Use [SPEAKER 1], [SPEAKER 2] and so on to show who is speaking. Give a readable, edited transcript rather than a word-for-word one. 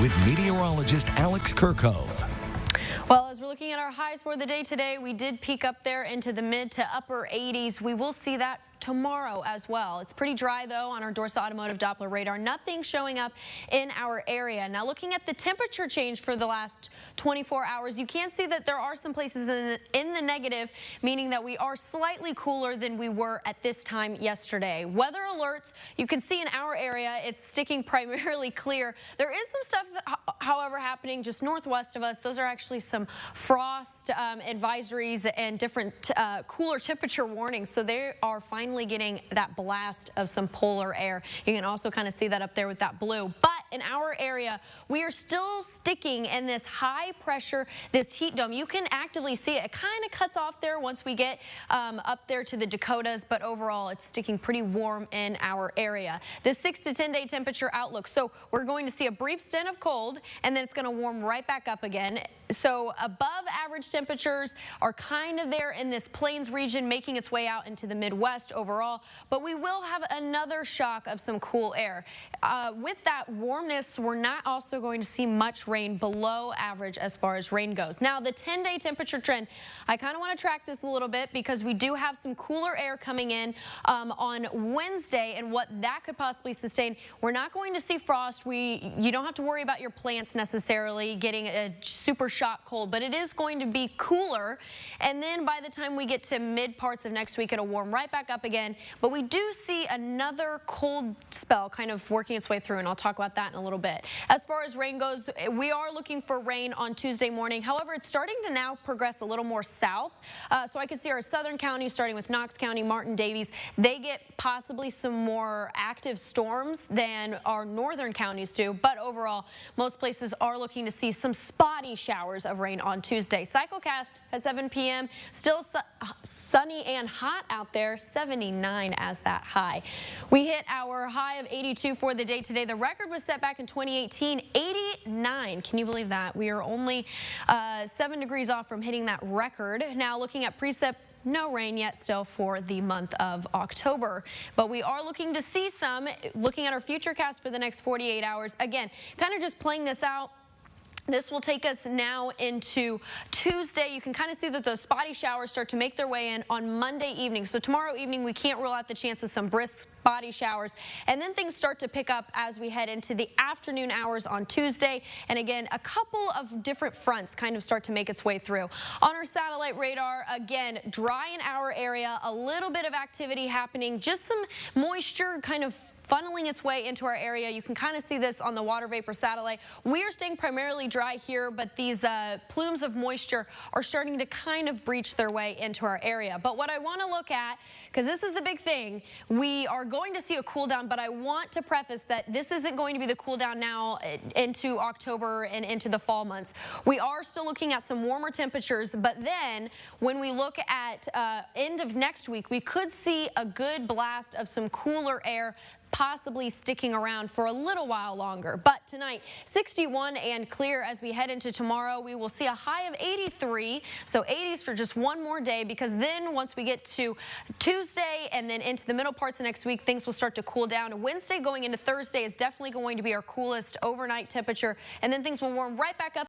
[SPEAKER 1] with meteorologist Alex Kirkove.
[SPEAKER 2] Well, as we're looking at our highs for the day today, we did peak up there into the mid to upper 80s. We will see that tomorrow as well. It's pretty dry, though, on our Dorsa Automotive Doppler radar. Nothing showing up in our area. Now, looking at the temperature change for the last 24 hours, you can see that there are some places in the negative, meaning that we are slightly cooler than we were at this time yesterday. Weather alerts, you can see in our area, it's sticking primarily clear. There is some stuff, however, happening just northwest of us. Those are actually some frost advisories and different cooler temperature warnings. So they are finally getting that blast of some polar air. You can also kind of see that up there with that blue. But in our area, we are still sticking in this high pressure, this heat dome. You can actively see it. It kind of cuts off there once we get up there to the Dakotas, but overall it's sticking pretty warm in our area. The 6 to 10 day temperature outlook. So we're going to see a brief stint of cold, and then it's going to warm right back up again. So above average temperatures are kind of there in this plains region, making its way out into the Midwest overall, but we will have another shock of some cool air. With that warmness, we're not also going to see much rain below average as far as rain goes. Now, the 10-day temperature trend, I kind of want to track this a little bit because we do have some cooler air coming in on Wednesday, and what that could possibly sustain. We're not going to see frost. You don't have to worry about your plants necessarily getting a super shock cold, but it is going to be cooler, and then by the time we get to mid parts of next week, it'll warm right back up again. But we do see another cold spell kind of working its way through, and I'll talk about that in a little bit. As far as rain goes, we are looking for rain on Tuesday morning. However, it's starting to now progress a little more south. So I can see our southern counties, starting with Knox County, Martin, Davies, they get possibly some more active storms than our northern counties do. But overall, most places are looking to see some spotty showers of rain on Tuesday. Cyclecast at 7 p.m. Still sunny and hot out there, 79 as that high. We hit our high of 82 for the day today. The record was set back in 2018, 89. Can you believe that? We are only 7 degrees off from hitting that record. Now looking at precip, no rain yet still for the month of October, but we are looking to see some. Looking at our future cast for the next 48 hours, again, kind of just playing this out. This will take us now into Tuesday. You can kind of see that those spotty showers start to make their way in on Monday evening. So tomorrow evening, we can't rule out the chance of some brisk spotty showers. And then things start to pick up as we head into the afternoon hours on Tuesday. And again, a couple of different fronts kind of start to make its way through. On our satellite radar, again, dry in our area, a little bit of activity happening, just some moisture kind of funneling its way into our area. You can kind of see this on the water vapor satellite. We are staying primarily dry here, but these plumes of moisture are starting to kind of breach their way into our area. But what I want to look at, because this is the big thing, we are going to see a cool down, but I want to preface that this isn't going to be the cool down now into October and into the fall months. We are still looking at some warmer temperatures, but then when we look at end of next week, we could see a good blast of some cooler air possibly sticking around for a little while longer. But tonight, 61 and clear. As we head into tomorrow, we will see a high of 83. So 80s for just one more day, because then once we get to Tuesday and then into the middle parts of next week, things will start to cool down. Wednesday going into Thursday is definitely going to be our coolest overnight temperature, and then things will warm right back up